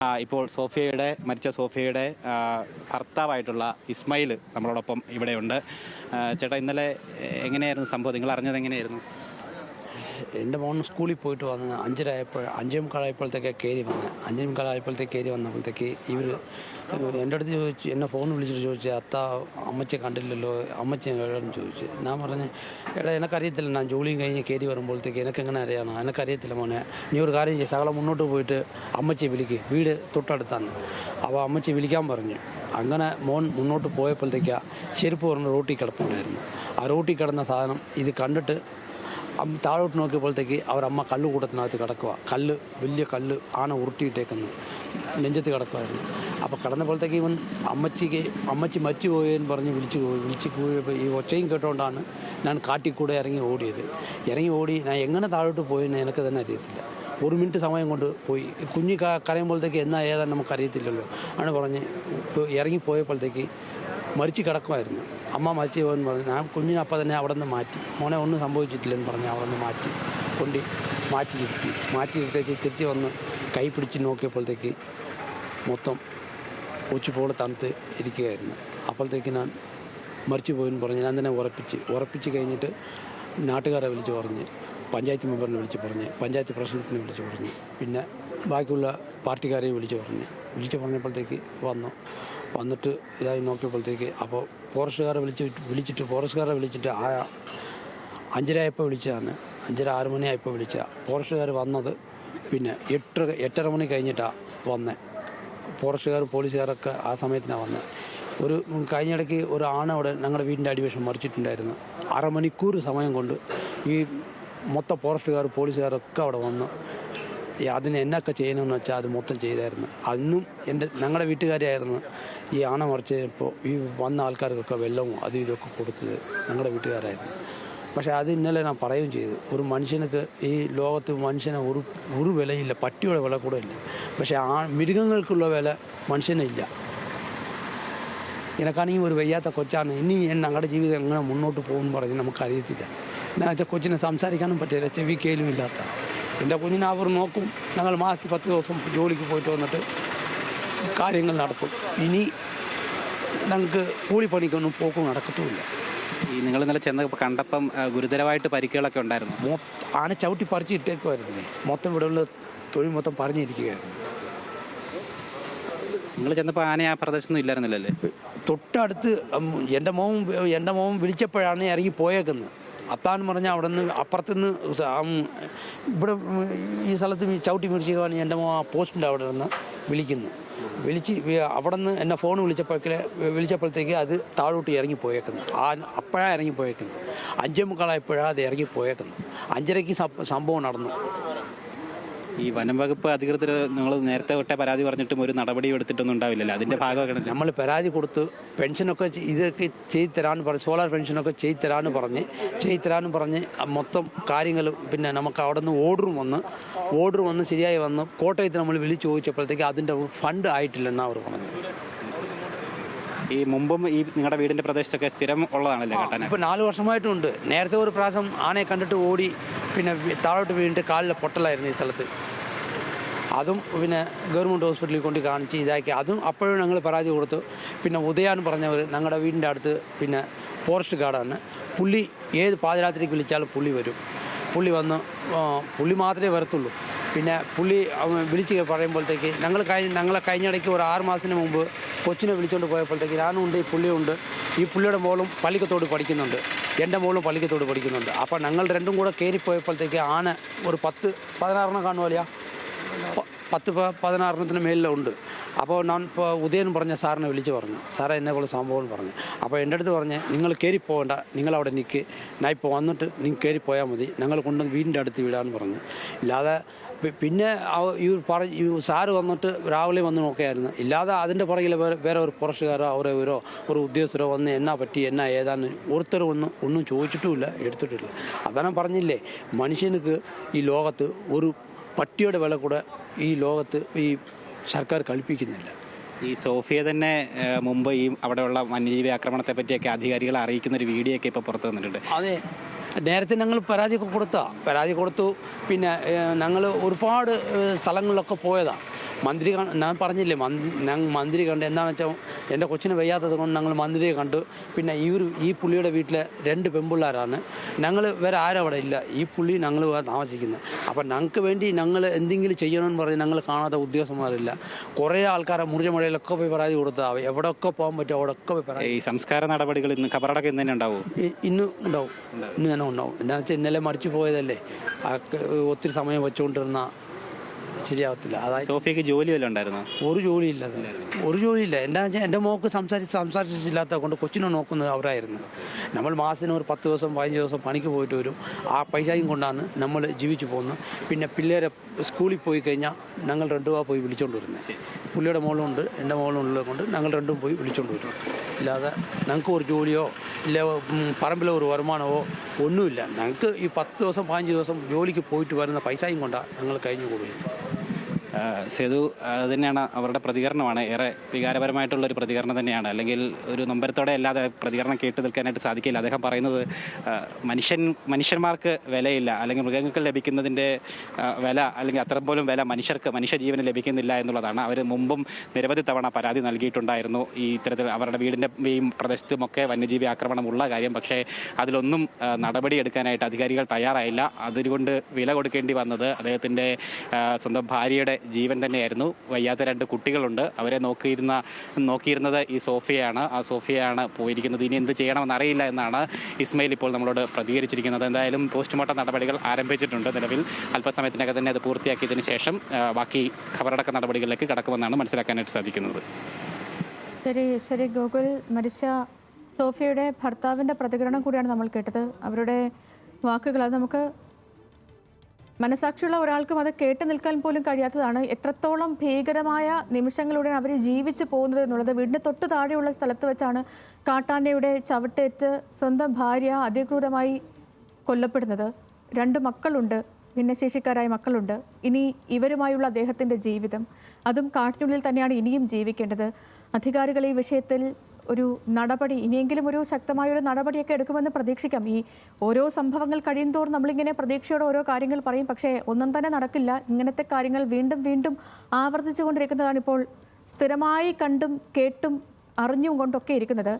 ഇപ്പോൾ മരിച്ച സോഫിയയുടെ ഭർത്താവായിട്ടുള്ള ഇസ്മായിൽ നമ്മളോടൊപ്പം ഇവിടെയുണ്ട്. ചേട്ടാ, ഇന്നലെ എങ്ങനെയായിരുന്നു സംഭവം? നിങ്ങൾ അറിഞ്ഞത് എങ്ങനെയായിരുന്നു? എൻ്റെ മോൻ സ്കൂളിൽ പോയിട്ട് വന്ന് 5:45 കയറി വന്ന് 5:45 കയറി വന്നപ്പോഴത്തേക്ക് ഇവർ എൻ്റെ അടുത്ത് ചോദിച്ചു, എന്നെ ഫോൺ വിളിച്ചിട്ട് ചോദിച്ചു, അമ്മച്ചിയെ കണ്ടില്ലല്ലോ, അമ്മച്ചി എവിടെയെന്ന് ചോദിച്ചു. ഞാൻ പറഞ്ഞ്, എടാ എനിക്കറിയത്തില്ല, ഞാൻ ജോലിയും കഴിഞ്ഞ് കയറി വരുമ്പോഴത്തേക്ക് എനിക്കെങ്ങനെ അറിയണം, എനിക്കറിയത്തില്ല മോനെ, നീ ഒരു കാര്യം ചെയ്യും, ശകലം മുന്നോട്ട് പോയിട്ട് അമ്മച്ചിയെ വിളിക്കുക, വീട് തൊട്ടടുത്താണ്. അപ്പോൾ അമ്മച്ചി വിളിക്കാൻ പറഞ്ഞു. അങ്ങനെ മോൻ മുന്നോട്ട് പോയപ്പോഴത്തേക്ക് ചെരുപ്പ് പറഞ്ഞ് റോട്ടിൽ കിടപ്പുണ്ടായിരുന്നു. ആ റോട്ടിൽ കിടന്ന സാധനം ഇത് കണ്ടിട്ട് താഴോട്ട് നോക്കിയപ്പോഴത്തേക്ക് അവരമ്മ കല്ലുകൂട്ടത്തിനകത്ത് കിടക്കുക. വലിയ കല്ല് ആന ഉരുട്ടിയിട്ടേക്കുന്നു നെഞ്ചത്ത് കിടക്കുമായിരുന്നു. അപ്പോൾ കിടന്നപ്പോഴത്തേക്ക് ഇവൻ അമ്മച്ചി മറ്റുപോയെന്ന് പറഞ്ഞ് വിളിച്ച് പോയപ്പോൾ ഈ ഒച്ചയും കേട്ടുകൊണ്ടാണ് ഞാൻ കാട്ടിക്കൂടെ ഇറങ്ങി ഓടി. ഞാൻ എങ്ങനെ താഴോട്ട് പോയെന്ന് എനിക്ക് തന്നെ അറിയത്തില്ല. 1 മിനിറ്റ് സമയം കൊണ്ട് പോയി. കുഞ്ഞ് കരയുമ്പോഴത്തേക്ക് എന്നാ ഏതാണ്ട് നമുക്കറിയത്തില്ലല്ലോ ആണ് പറഞ്ഞ് ഇറങ്ങിപ്പോയപ്പോഴത്തേക്ക് മരിച്ച് കിടക്കുമായിരുന്നു. അമ്മ മരിച്ചു പോയെന്ന് പറഞ്ഞു. ഞാൻ കുഞ്ഞിനപ്പം തന്നെ അവിടെ നിന്ന് മാറ്റി, മോനെ ഒന്നും സംഭവിച്ചിട്ടില്ലെന്ന് പറഞ്ഞ് അവിടെ നിന്ന് മാറ്റി തിരിച്ച് വന്ന് കൈ പിടിച്ച് നോക്കിയപ്പോഴത്തേക്ക് മൊത്തം കൊച്ചുപോലെ തണുത്ത് ഇരിക്കുകയായിരുന്നു. അപ്പോഴത്തേക്ക് ഞാൻ മരിച്ചു പോയെന്ന് പറഞ്ഞ് ഞാൻ തന്നെ ഉറപ്പിച്ച് കഴിഞ്ഞിട്ട് നാട്ടുകാരെ വിളിച്ച് പറഞ്ഞ്, പഞ്ചായത്ത് മെമ്പറിനെ വിളിച്ച് പറഞ്ഞ്, പഞ്ചായത്ത് പ്രസിഡന്റിനെ വിളിച്ച് പറഞ്ഞ്, പിന്നെ ബാക്കിയുള്ള പാർട്ടിക്കാരെയും വിളിച്ച് പറഞ്ഞപ്പോഴത്തേക്ക് വന്നിട്ട് ഇതായി നോക്കിയപ്പോഴത്തേക്ക് അപ്പോൾ ഫോറസ്റ്റുകാരെ വിളിച്ചിട്ട് 5:30 വിളിച്ചതാണ്. 5:30-6 മണിയായപ്പോൾ വിളിച്ച ഫോറസ്റ്റുകാർ വന്നത് പിന്നെ 8:30 മണി കഴിഞ്ഞിട്ടാണ് വന്നത്. പോലീസുകാരൊക്കെ ആ സമയത്തിനാണ് വന്നത്. കഴിഞ്ഞിടയ്ക്ക് ഒരു ആണവിടെ ഞങ്ങളുടെ വീടിൻ്റെ അടിവശം മറിച്ചിട്ടുണ്ടായിരുന്നു. 1/2 മണിക്കൂർ സമയം കൊണ്ട് ഈ മൊത്തം പോലീസുകാരൊക്കെ അവിടെ വന്ന് അതിന് എന്നൊക്കെ ചെയ്യണമെന്ന് വെച്ചാൽ അത് മൊത്തം ചെയ്തായിരുന്നു. അന്നും ഞങ്ങളുടെ വീട്ടുകാരായിരുന്നു ഈ ആന മറിച്ചപ്പോൾ ഈ വന്ന ആൾക്കാർക്കൊക്കെ വെള്ളവും അതും ഇതൊക്കെ കൊടുത്തത് ഞങ്ങളുടെ വീട്ടുകാരായിരുന്നു. പക്ഷേ അത് ഇന്നലെ ഞാൻ പറയുകയും ചെയ്തു, ഒരു മനുഷ്യനക്ക് ഈ ലോകത്ത് മനുഷ്യന് ഒരു വിലയില്ല, പട്ടിയുടെ വില കൂടെ ഇല്ല. പക്ഷേ മൃഗങ്ങൾക്കുള്ള വില മനുഷ്യനില്ല. എനിക്കാണെങ്കിൽ ഒരു വയ്യാത്ത കൊച്ചാണ്, ഇനി ഞങ്ങളുടെ ജീവിതം എങ്ങനെ മുന്നോട്ട് പോകുമെന്ന് പറഞ്ഞ് നമുക്കറിയത്തില്ല. എന്താ വെച്ചാൽ കൊച്ചിനെ സംസാരിക്കാനും പറ്റില്ല, ചെവി കേലും ഇല്ലാത്ത എൻ്റെ കുഞ്ഞിനെ അവർ നോക്കും. ഞങ്ങൾ മാസത്തിൽ 10 ദിവസം ജോലിക്ക് പോയിട്ട് വന്നിട്ട് കാര്യങ്ങൾ നടക്കും. ഇനി ഞങ്ങൾക്ക് കൂലിപ്പണിക്കൊന്നും പോക്കും നടക്കത്തുമില്ല. നിങ്ങൾ ഇന്നലെ ചെന്ന് കണ്ടപ്പം ഗുരുതരമായിട്ട് പരിക്കുകളൊക്കെ ഉണ്ടായിരുന്നു. ആന ചവിട്ടി പറിച്ച് ഇട്ടേക്കുമായിരുന്നേ. മൊത്തം ഇവിടെയുള്ള തൊഴിൽ മൊത്തം പറഞ്ഞിരിക്കുകയായിരുന്നു. നിങ്ങൾ ചെന്നപ്പോൾ ആന ആ പ്രദേശത്തൊന്നും ഇല്ലായിരുന്നില്ലല്ലേ? തൊട്ടടുത്ത് എൻ്റെ മോൻ വിളിച്ചപ്പോഴാണ് ഇറങ്ങി പോയേക്കുന്നത്. അത്താന്ന് പറഞ്ഞാൽ അവിടെ നിന്ന് അപ്പുറത്തുനിന്ന് ഇവിടെ ഈ സ്ഥലത്ത് ചവിട്ടി മുറിച്ചാണ് എൻ്റെ മോൻ ആ പോസ്റ്റിൻ്റെ അവിടെ നിന്ന് വിളിച്ച് അവിടെ നിന്ന് എന്നെ ഫോൺ വിളിച്ചപ്പോഴത്തേക്ക് അത് താഴോട്ട് ഇറങ്ങിപ്പോയേക്കുന്നു. അപ്പോഴാണ് ഇറങ്ങിപ്പോയേക്കുന്നത്. 5:45 അത് ഇറങ്ങിപ്പോയേക്കുന്നു. 5:30 സംഭവം നടന്നു. ഈ വനം വകുപ്പ് അധികൃതർ നിങ്ങൾ നേരത്തെ തൊട്ടേ പരാതി പറഞ്ഞിട്ടും ഒരു നടപടിയും എടുത്തിട്ടൊന്നും ഉണ്ടാവില്ലല്ലോ. അതിൻ്റെ ഭാഗമാണ് നമ്മൾ പരാതി കൊടുത്ത് പെൻഷനൊക്കെ ഇതൊക്കെ ചെയ്തു തരാമെന്ന് പറഞ്ഞ്, സോളാർ പെൻഷനൊക്കെ ചെയ്തു തരാമെന്ന് പറഞ്ഞ് മൊത്തം കാര്യങ്ങൾ പിന്നെ നമുക്ക് അവിടെ നിന്ന് ഓർഡർ വന്ന് ശരിയായി വന്ന് കോട്ടയത്ത് നമ്മൾ വിളിച്ച് ചോദിച്ചപ്പോഴത്തേക്ക് അതിൻ്റെ ഫണ്ട് ആയിട്ടില്ലെന്നാണ് അവർ പറഞ്ഞത്. ഈ മുമ്പും ഈ നിങ്ങളുടെ വീടിൻ്റെ പ്രദേശത്തൊക്കെ സ്ഥിരം ഉള്ളതാണല്ലേ കാട്ടാന? ഇപ്പോൾ 4 വർഷമായിട്ടുണ്ട്. നേരത്തെ ഒരു പ്രാവശ്യം ആനയെ കണ്ടിട്ട് ഓടി പിന്നെ താഴോട്ട് വീണിട്ട് കാലിലെ പൊട്ടലായിരുന്നു ഈ സ്ഥലത്ത്. അതും പിന്നെ ഗവൺമെൻറ് ഹോസ്പിറ്റലിൽ കൊണ്ട് കാണിച്ച് ഇതാക്കി. അതും അപ്പോഴും ഞങ്ങൾ പരാതി കൊടുത്തു. പിന്നെ ഉദയാന്ന് പറഞ്ഞവർ ഞങ്ങളുടെ വീടിൻ്റെ അടുത്ത് പിന്നെ ഫോറസ്റ്റ് ഗാർഡാണ്. പുള്ളി ഏത് പാതിരാത്രിക്ക് വിളിച്ചാലും പുള്ളി വരും. പുള്ളി മാത്രമേ വരത്തുള്ളൂ. പിന്നെ പുള്ളി വിളിച്ച് പറയുമ്പോഴത്തേക്ക് ഞങ്ങളെ കഴിഞ്ഞിടയ്ക്ക് ഒരു 6 മാസത്തിന് മുമ്പ് കൊച്ചിനെ വിളിച്ചുകൊണ്ട് പോയപ്പോഴത്തേക്ക് ഞാനും ഉണ്ട്, ഈ പുള്ളിയുണ്ട്. ഈ പുള്ളിയുടെ മോളും പള്ളിക്കത്തോട് പഠിക്കുന്നുണ്ട്, എൻ്റെ മോളും പള്ളിക്കത്തോട് പഠിക്കുന്നുണ്ട്. അപ്പോൾ ഞങ്ങൾ രണ്ടും കൂടെ കയറിപ്പോയപ്പോഴത്തേക്ക് ആന ഒരു 10-16 കാണുമല്ലോ, 10-16 മേലിലുണ്ട്. അപ്പോൾ ഞാൻ ഉദയൻ പറഞ്ഞ സാറിനെ വിളിച്ച് പറഞ്ഞു, സാറേ എന്നെപ്പോലെ സംഭവം പറഞ്ഞു. അപ്പോൾ എൻ്റെ അടുത്ത് പറഞ്ഞ്, നിങ്ങൾ കയറിപ്പോകണ്ട, നിങ്ങളവിടെ നിൽക്ക്, ഞാൻ ഇപ്പോൾ വന്നിട്ട് നിങ്ങൾ കയറിപ്പോയാൽ മതി, ഞങ്ങൾ കൊണ്ടുവന്ന് വീടിൻ്റെ അടുത്ത് വിടാമെന്ന് പറഞ്ഞു. ഇല്ലാതെ പിന്നെ ഈ സാറ് വന്നിട്ട് രാവിലെ വന്ന് നോക്കിയായിരുന്നു. ഇല്ലാതെ അതിൻ്റെ പുറകിൽ വേറെ ഒരു ഫോറസ്റ്റുകാരോ അവരോ ഒരു ഉദ്യോഗസ്ഥരോ വന്ന് എന്നാ പറ്റി എന്നാ ഏതാന്ന് ഓരോരുത്തരും ഒന്നും ചോദിച്ചിട്ടുമില്ല, എടുത്തിട്ടില്ല. അതാണ് പറഞ്ഞില്ലേ, മനുഷ്യർക്ക് ഈ ലോകത്ത് ഒരു പട്ടിയുടെ വില കൂടെ ഈ ലോകത്ത് ഈ സർക്കാർ കൽപ്പിക്കുന്നില്ല. ഈ സോഫിയ തന്നെ മുമ്പ് ഈ അവിടെയുള്ള വന്യജീവി ആക്രമണത്തെ പറ്റിയൊക്കെ അധികാരികളെ അറിയിക്കുന്ന ഒരു വീഡിയോ ഒക്കെ ഇപ്പോൾ പുറത്തു വന്നിട്ടുണ്ട്. അതെ, നേരത്തെ ഞങ്ങൾ പരാതി കൊടുത്തു. പിന്നെ ഞങ്ങൾ ഒരുപാട് സ്ഥലങ്ങളിലൊക്കെ പോയതാണ്. ഞാൻ പറഞ്ഞില്ലേ ഞങ്ങൾ മന്ത്രി കണ്ട് എന്താണെന്ന് വെച്ചാൽ എൻ്റെ കൊച്ചിന് വയ്യാത്തത് കൊണ്ട് ഞങ്ങൾ മന്ത്രിയെ കണ്ടു. പിന്നെ ഈ പുള്ളിയുടെ വീട്ടിലെ 2 പെൺപിള്ളേരാണ്. ഞങ്ങൾ വേറെ ആരും അവിടെ ഇല്ല, ഈ പുള്ളി ഞങ്ങൾ താമസിക്കുന്നത്. അപ്പം ഞങ്ങൾക്ക് വേണ്ടി ഞങ്ങൾ എന്തെങ്കിലും ചെയ്യണമെന്ന് പറഞ്ഞ് ഞങ്ങൾ കാണാത്ത ഉദ്യോഗസ്ഥന്മാരില്ല. കുറേ ആൾക്കാരെ മുറിഞ്ഞമഴയിലൊക്കെ പോയി പരാതി കൊടുത്താൽ എവിടെയൊക്കെ പോകാൻ പറ്റും അവിടെയൊക്കെ പോയി പരാതി. ഈ സംസ്കാര നടപടികൾ ഇന്ന് ഖബറടക്കം ഇന്ന് തന്നെ ഉണ്ടാവും? ഇന്ന് ഉണ്ടാവും, ഇന്ന് തന്നെ ഉണ്ടാവും. എന്താണെന്ന് വെച്ചാൽ ഇന്നലെ മരിച്ചു പോയതല്ലേ, ഒത്തിരി സമയം വെച്ചുകൊണ്ടിരുന്ന ശരിയാവത്തില്ല. അതായത് സോഫിയക്ക് ജോലി വല്ലതും ഉണ്ടായിരുന്നോ? ഒരു ജോലിയില്ല, എന്താണെന്ന് വെച്ചാൽ എൻ്റെ മോക്ക് സംസാരിച്ചില്ലാത്ത കൊണ്ട് കൊച്ചിനെ നോക്കുന്നത് അവരായിരുന്നു. നമ്മൾ മാസത്തിന് ഒരു 10 ദിവസം 15 ദിവസം പണിക്ക് പോയിട്ട് വരും. ആ പൈസയും കൊണ്ടാണ് നമ്മൾ ജീവിച്ചു പോകുന്നത്. പിന്നെ പിള്ളേരെ സ്കൂളിൽ പോയി കഴിഞ്ഞാൽ ഞങ്ങൾ 2 രൂപ പോയി വിളിച്ചുകൊണ്ട് വരുന്നത്. പുള്ളിയുടെ മോളുണ്ട്, എൻ്റെ മോളും ഉള്ളത് കൊണ്ട് ഞങ്ങൾ 2 പോയി വിളിച്ചുകൊണ്ട് വരും. ഇല്ലാതെ ഞങ്ങൾക്ക് ഒരു ജോലിയോ ഇല്ല പറമ്പിലെ ഒരു വരുമാനമോ ഒന്നുമില്ല. ഞങ്ങൾക്ക് ഈ 10 ദിവസം 15 ദിവസം ജോലിക്ക് പോയിട്ട് വരുന്ന പൈസയും കൊണ്ടാണ് ഞങ്ങൾ കഴിഞ്ഞു കൂടുന്നത്. സേതു, അത് തന്നെയാണ് അവരുടെ പ്രതികരണമാണ്. ഏറെ വികാരപരമായിട്ടുള്ളൊരു പ്രതികരണം തന്നെയാണ്. അല്ലെങ്കിൽ ഒരു നൊമ്പരത്തോടെ അല്ലാതെ പ്രതികരണം കേട്ട് നിൽക്കാനായിട്ട് സാധിക്കില്ല. അദ്ദേഹം പറയുന്നത് മനുഷ്യന്മാർക്ക് വിലയില്ല, അല്ലെങ്കിൽ മൃഗങ്ങൾക്ക് ലഭിക്കുന്നതിൻ്റെ വില അല്ലെങ്കിൽ അത്ര പോലും വില മനുഷ്യജീവന് ലഭിക്കുന്നില്ല എന്നുള്ളതാണ്. അവർ മുമ്പും നിരവധി തവണ പരാതി നൽകിയിട്ടുണ്ടായിരുന്നു ഈ ഇത്തരത്തിൽ അവരുടെ വീടിൻ്റെയും പ്രദേശത്തുമൊക്കെ വന്യജീവി ആക്രമണമുള്ള കാര്യം. പക്ഷേ അതിലൊന്നും നടപടിയെടുക്കാനായിട്ട് അധികാരികൾ തയ്യാറായില്ല. അതുകൊണ്ട് വില കൊടുക്കേണ്ടി വന്നത് അദ്ദേഹത്തിൻ്റെ സ്വന്തം ഭാര്യയുടെ ജീവൻ തന്നെയായിരുന്നു. വയ്യാത്ത 2 കുട്ടികളുണ്ട്. അവരെ നോക്കിയിരുന്നത് ഈ സോഫിയയാണ്. ആ സോഫിയയാണ് പോയിരിക്കുന്നത്. ഇനി എന്ത് ചെയ്യണമെന്ന് അറിയില്ല എന്നാണ് ഇസ്മയിൽ ഇപ്പോൾ നമ്മളോട് പ്രതികരിച്ചിരിക്കുന്നത്. എന്തായാലും പോസ്റ്റ്മോർട്ടം നടപടികൾ ആരംഭിച്ചിട്ടുണ്ട്. നിലവിൽ അല്പസമയത്തിനകം തന്നെ അത് പൂർത്തിയാക്കിയതിന് ശേഷം ബാക്കി ഖബറടക്ക നടപടികളിലേക്ക് കടക്കുമെന്നാണ് മനസ്സിലാക്കാനായിട്ട് സാധിക്കുന്നത്. ശരി ഗോകുൽ, മരിച്ച സോഫിയയുടെ ഭർത്താവിൻ്റെ പ്രതികരണം കൂടിയാണ് നമ്മൾ കേട്ടത്. അവരുടെ വാക്കുകൾ അത് നമുക്ക് മനസാക്ഷിയുള്ള ഒരാൾക്കും അത് കേട്ട് നിൽക്കാൻ പോലും കഴിയാത്തതാണ്. എത്രത്തോളം ഭീകരമായ നിമിഷങ്ങളിലൂടെ അവർ ജീവിച്ചു പോകുന്നത് എന്നുള്ളത്. വീടിന് തൊട്ട് താഴെയുള്ള സ്ഥലത്ത് വെച്ചാണ് കാട്ടാനയുടെ ചവിട്ടേറ്റ് സ്വന്തം ഭാര്യ അതിക്രൂരമായി കൊല്ലപ്പെടുന്നത്. 2 മക്കളുണ്ട്, ഭിന്നശേഷിക്കാരായ മക്കളുണ്ട്. ഇനി ഇവരുമായുള്ള അദ്ദേഹത്തിൻ്റെ ജീവിതം, അതും കാട്ടിനുള്ളിൽ തന്നെയാണ് ഇനിയും ജീവിക്കേണ്ടത്. അധികാരികൾ ഈ വിഷയത്തിൽ ഒരു നടപടി, ഇനിയെങ്കിലും ഒരു ശക്തമായൊരു നടപടിയൊക്കെ എടുക്കുമെന്ന് പ്രതീക്ഷിക്കാം. ഈ ഓരോ സംഭവങ്ങൾ കഴിയുന്തോറും നമ്മളിങ്ങനെ പ്രതീക്ഷയോടെ ഓരോ കാര്യങ്ങൾ പറയും, പക്ഷേ ഒന്നും തന്നെ നടക്കില്ല. ഇങ്ങനത്തെ കാര്യങ്ങൾ വീണ്ടും വീണ്ടും ആവർത്തിച്ചു കൊണ്ടിരിക്കുന്നതാണ് ഇപ്പോൾ സ്ഥിരമായി കണ്ടും കേട്ടും അറിഞ്ഞും കൊണ്ടൊക്കെ ഇരിക്കുന്നത്.